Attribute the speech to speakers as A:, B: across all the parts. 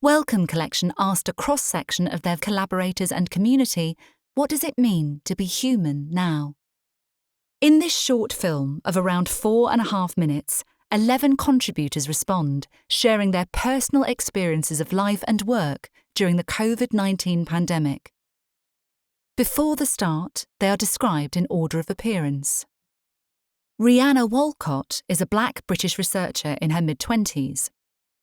A: Welcome collection asked a cross-section of their collaborators and community, what does it mean to be human now? In this short film of around 4.5 minutes, 11 contributors respond, sharing their personal experiences of life and work during the COVID-19 pandemic. Before the start, they are described in order of appearance. Rihanna Wolcott is a black British researcher in her mid-20s.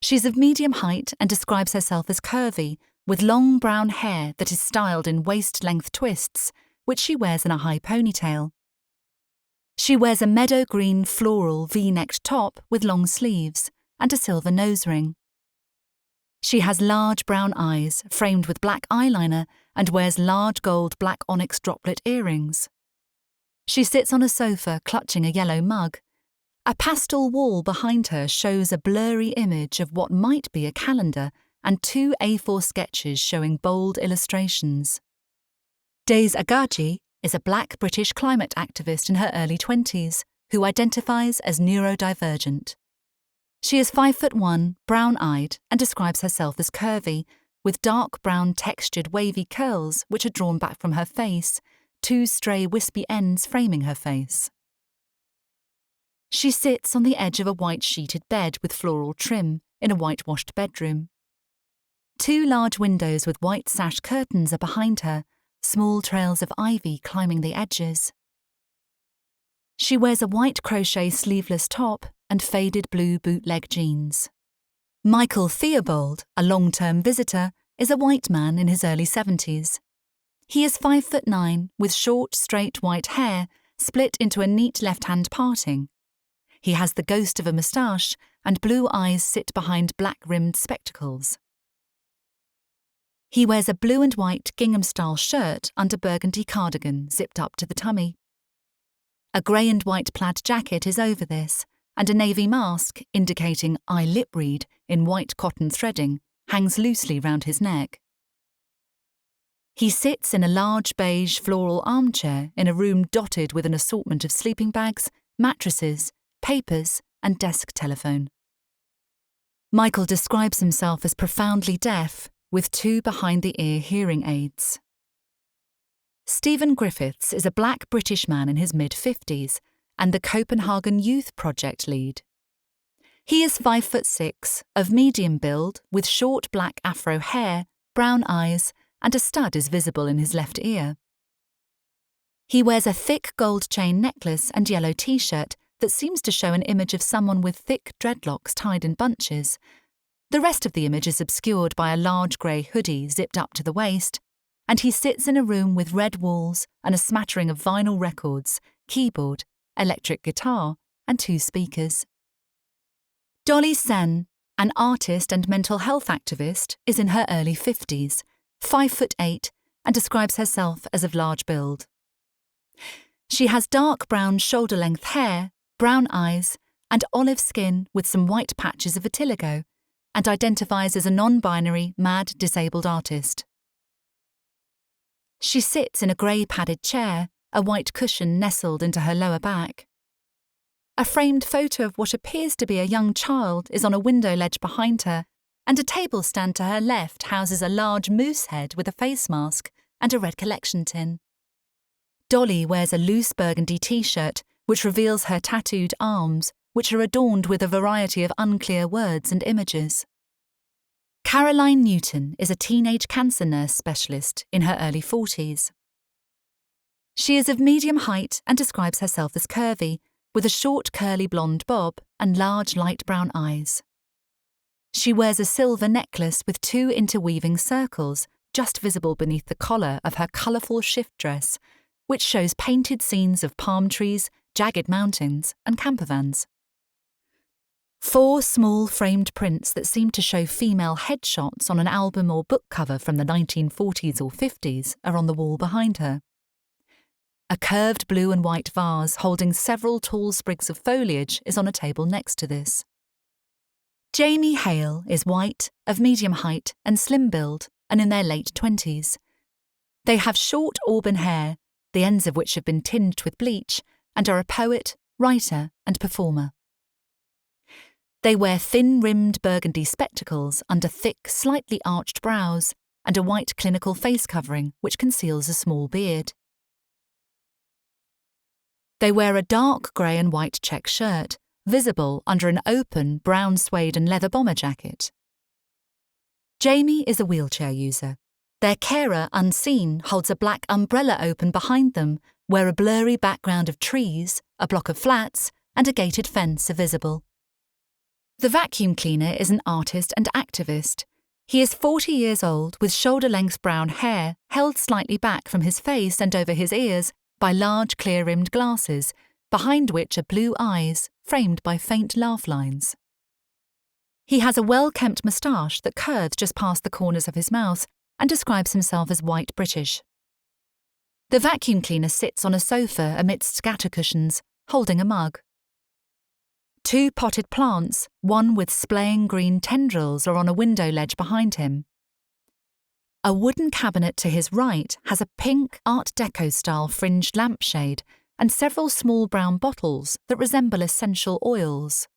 A: She's of medium height and describes herself as curvy, with long brown hair that is styled in waist-length twists, which she wears in a high ponytail. She wears a meadow green floral V-necked top with long sleeves and a silver nose ring. She has large brown eyes framed with black eyeliner and wears large gold black onyx droplet earrings. She sits on a sofa clutching a yellow mug. A pastel wall behind her shows a blurry image of what might be a calendar and 2 A4 sketches showing bold illustrations. Days Agaji is a black British climate activist in her early 20s who identifies as neurodivergent. She is 5'1", brown-eyed, and describes herself as curvy, with dark brown textured wavy curls which are drawn back from her face, 2 stray wispy ends framing her face. She sits on the edge of a white sheeted bed with floral trim in a whitewashed bedroom. 2 large windows with white sash curtains are behind her, small trails of ivy climbing the edges. She wears a white crochet sleeveless top and faded blue bootleg jeans. Michael Theobold, a long-term visitor, is a white man in his early 70s. He is 5'9", with short, straight white hair split into a neat left-hand parting. He has the ghost of a moustache, and blue eyes sit behind black-rimmed spectacles. He wears a blue and white gingham-style shirt under burgundy cardigan zipped up to the tummy. A grey and white plaid jacket is over this, and a navy mask, indicating I lip read in white cotton threading, hangs loosely round his neck. He sits in a large beige floral armchair in a room dotted with an assortment of sleeping bags, mattresses, papers, and desk telephone. Michael describes himself as profoundly deaf, with 2 behind-the-ear hearing aids. Stephen Griffiths is a black British man in his mid-50s and the Copenhagen Youth Project lead. He is 5'6", of medium build, with short black afro hair, brown eyes, and a stud is visible in his left ear. He wears a thick gold chain necklace and yellow t-shirt that seems to show an image of someone with thick dreadlocks tied in bunches. The rest of the image is obscured by a large grey hoodie zipped up to the waist, and he sits in a room with red walls and a smattering of vinyl records, keyboard, electric guitar, and 2 speakers. Dolly Sen, an artist and mental health activist, is in her early 50s, 5'8", and describes herself as of large build. She has dark brown shoulder-length hair, brown eyes, and olive skin with some white patches of vitiligo, and identifies as a non-binary, mad, disabled artist. She sits in a grey padded chair, a white cushion nestled into her lower back. A framed photo of what appears to be a young child is on a window ledge behind her, and a table stand to her left houses a large moose head with a face mask and a red collection tin. Dolly wears a loose burgundy t-shirt which reveals her tattooed arms, which are adorned with a variety of unclear words and images. Caroline Newton is a teenage cancer nurse specialist in her early 40s. She is of medium height and describes herself as curvy, with a short curly blonde bob and large light brown eyes. She wears a silver necklace with 2 interweaving circles just visible beneath the collar of her colourful shift dress, which shows painted scenes of palm trees, jagged mountains, and campervans. 4 small framed prints that seem to show female headshots on an album or book cover from the 1940s or 50s are on the wall behind her. A curved blue and white vase holding several tall sprigs of foliage is on a table next to this. Jamie Hale is white, of medium height and slim build, and in their late 20s. They have short auburn hair, the ends of which have been tinged with bleach, and are a poet, writer, and performer. They wear thin-rimmed burgundy spectacles under thick, slightly arched brows and a white clinical face covering which conceals a small beard. They wear a dark grey and white check shirt, visible under an open brown suede and leather bomber jacket. Jamie is a wheelchair user. Their carer, unseen, holds a black umbrella open behind them, where a blurry background of trees, a block of flats, and a gated fence are visible. The vacuum cleaner is an artist and activist. He is 40 years old with shoulder-length brown hair held slightly back from his face and over his ears by large clear-rimmed glasses, behind which are blue eyes framed by faint laugh lines. He has a well-kempt moustache that curves just past the corners of his mouth and describes himself as white British. The vacuum cleaner sits on a sofa amidst scatter cushions, holding a mug. 2 potted plants, one with splaying green tendrils, are on a window ledge behind him. A wooden cabinet to his right has a pink Art Deco-style fringed lampshade and several small brown bottles that resemble essential oils.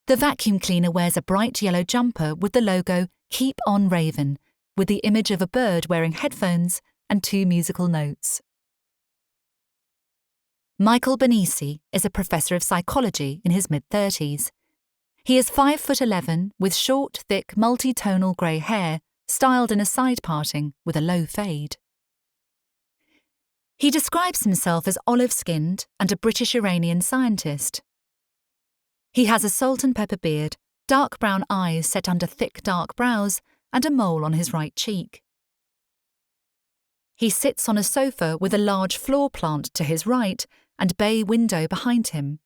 A: The vacuum cleaner wears a bright yellow jumper with the logo Keep On Raven, with the image of a bird wearing headphones and 2 musical notes. Michael Benisi is a professor of psychology in his mid-30s. He is 5'11" with short, thick, multi-tonal grey hair, styled in a side parting with a low fade. He describes himself as olive-skinned and a British-Iranian scientist. He has a salt and pepper beard, dark brown eyes set under thick dark brows, and a mole on his right cheek. He sits on a sofa with a large floor plant to his right and bay window behind him.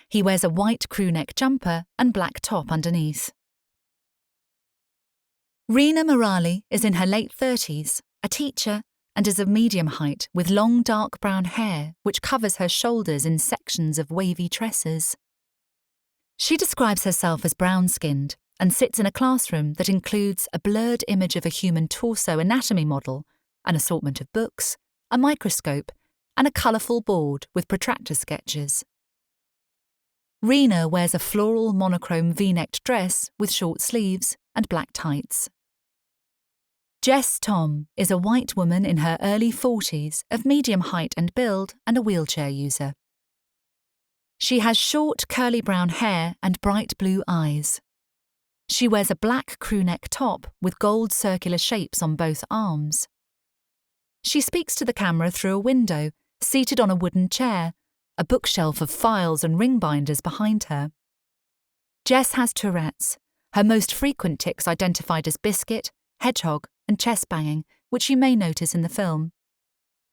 A: He wears a white crewneck jumper and black top underneath. Rina Morali is in her late 30s, a teacher, and is of medium height with long dark brown hair which covers her shoulders in sections of wavy tresses. She describes herself as brown-skinned and sits in a classroom that includes a blurred image of a human torso anatomy model, an assortment of books, a microscope, and a colourful board with protractor sketches. Rina wears a floral monochrome V-necked dress with short sleeves and black tights. Jess Tom is a white woman in her early 40s of medium height and build and a wheelchair user. She has short curly brown hair and bright blue eyes. She wears a black crewneck top with gold circular shapes on both arms. She speaks to the camera through a window, seated on a wooden chair, a bookshelf of files and ring binders behind her. Jess has Tourette's, her most frequent tics identified as biscuit, hedgehog, and chest banging, which you may notice in the film.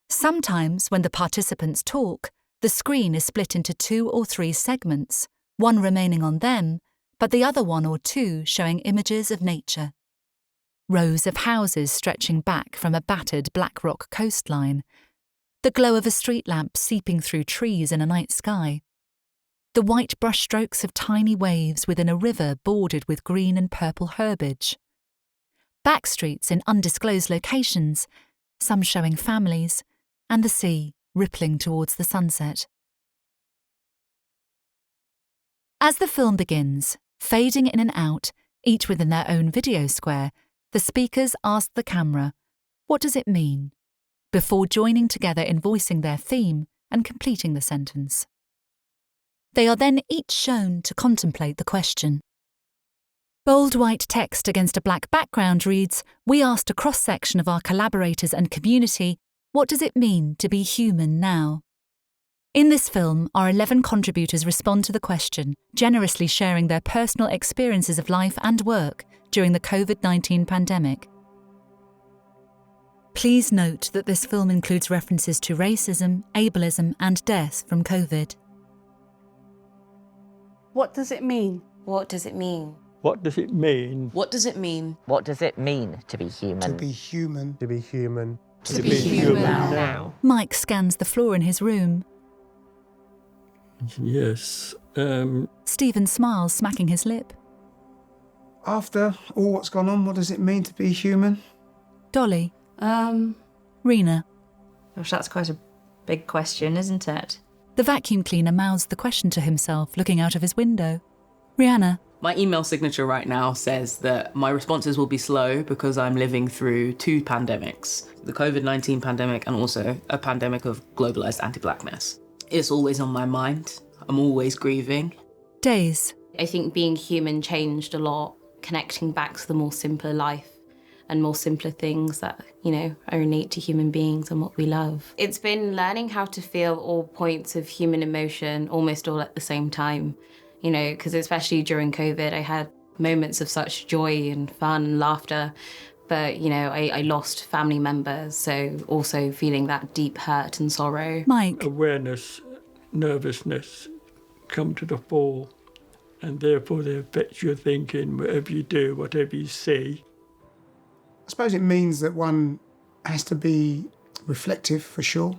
A: Sometimes, when the participants talk, the screen is split into 2 or 3 segments, one remaining on them, but the other 1 or 2 showing images of nature. Rows of houses stretching back from a battered black rock coastline, the glow of a street lamp seeping through trees in a night sky, the white brushstrokes of tiny waves within a river bordered with green and purple herbage, backstreets in undisclosed locations, some showing families, and the sea rippling towards the sunset. As the film begins, fading in and out, each within their own video square, the speakers ask the camera, "What does it mean?" before joining together in voicing their theme and completing the sentence. They are then each shown to contemplate the question. Bold white text against a black background reads, "We asked a cross-section of our collaborators and community, what does it mean to be human now?" In this film, our 11 contributors respond to the question, generously sharing their personal experiences of life and work during the COVID-19 pandemic. Please note that this film includes references to racism, ableism, and death from COVID.
B: What does it mean?
C: What does it mean?
D: What does it mean?
C: What does it mean?
E: What does it mean to be human?
F: To be human.
D: To be human.
C: To be human now.
A: Mike scans the floor in his room.
D: Yes.
A: Stephen smiles, smacking his lip.
F: After all what's gone on, what does it mean to be human?
A: Dolly. Rina.
G: Gosh, that's quite a big question, isn't it?
A: The vacuum cleaner mouths the question to himself, looking out of his window. Rihanna.
B: My email signature right now says that my responses will be slow because I'm living through 2 pandemics, the COVID-19 pandemic and also a pandemic of globalised anti-blackness. It's always on my mind. I'm always grieving.
A: Days.
C: I think being human changed a lot, connecting back to the more simpler life and more simpler things that, are innate to human beings and what we love. It's been learning how to feel all points of human emotion almost all at the same time. Because especially during COVID, I had moments of such joy and fun and laughter. But, I lost family members, so also feeling that deep hurt and sorrow.
A: Mike.
D: Awareness, nervousness come to the fore, and therefore they affect your thinking, whatever you do, whatever you see.
F: I suppose it means that one has to be reflective, for sure.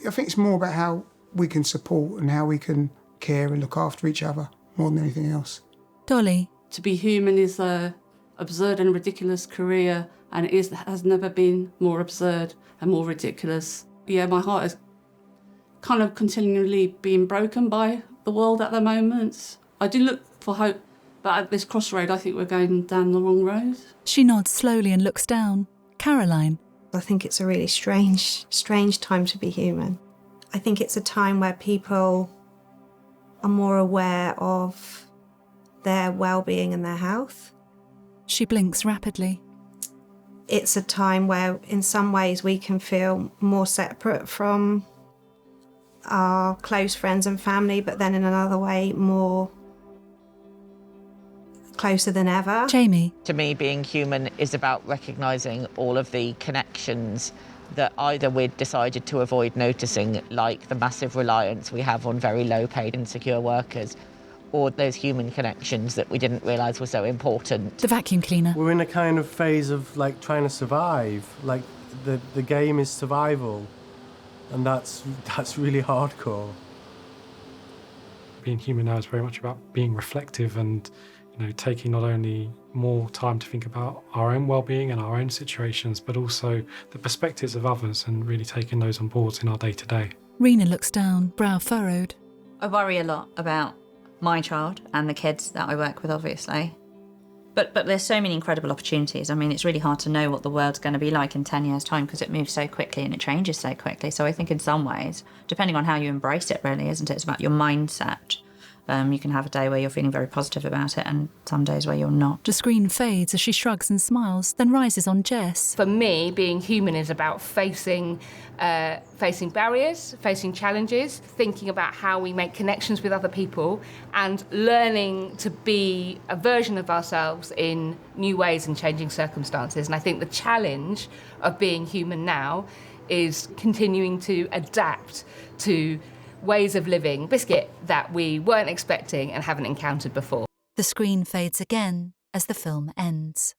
F: I think it's more about how we can support and how we can care and look after each other more than anything else.
A: Dolly.
G: To be human is a absurd and ridiculous career, and it has never been more absurd and more ridiculous. Yeah, my heart is kind of continually being broken by the world at the moment. I do look for hope, but at this crossroad, I think we're going down the wrong road.
A: She nods slowly and looks down. Caroline.
H: I think it's a really strange time to be human. I think it's a time where people are more aware of their well-being and their health.
A: She blinks rapidly.
H: It's a time where, in some ways, we can feel more separate from our close friends and family, but then in another way, more closer than ever.
A: Jamie.
E: To me, being human is about recognising all of the connections that either we'd decided to avoid noticing, like the massive reliance we have on very low-paid, insecure workers, or those human connections that we didn't realise were so important.
A: The vacuum cleaner.
I: We're in a kind of phase of trying to survive. The game is survival, and that's really hardcore.
J: Being human now is very much about being reflective and taking not only more time to think about our own well-being and our own situations, but also the perspectives of others and really taking those on board in our day-to-day.
A: Rena looks down, brow furrowed.
K: I worry a lot about my child and the kids that I work with, obviously. But there's so many incredible opportunities. I mean, it's really hard to know what the world's going to be like in 10 years' time because it moves so quickly and it changes so quickly. So I think in some ways, depending on how you embrace it, really, isn't it? It's about your mindset. You can have a day where you're feeling very positive about it and some days where you're not.
A: The screen fades as she shrugs and smiles, then rises on Jess.
L: For me, being human is about facing barriers, facing challenges, thinking about how we make connections with other people and learning to be a version of ourselves in new ways and changing circumstances. And I think the challenge of being human now is continuing to adapt to ways of living, Biscuit, that we weren't expecting and haven't encountered before.
A: The screen fades again as the film ends.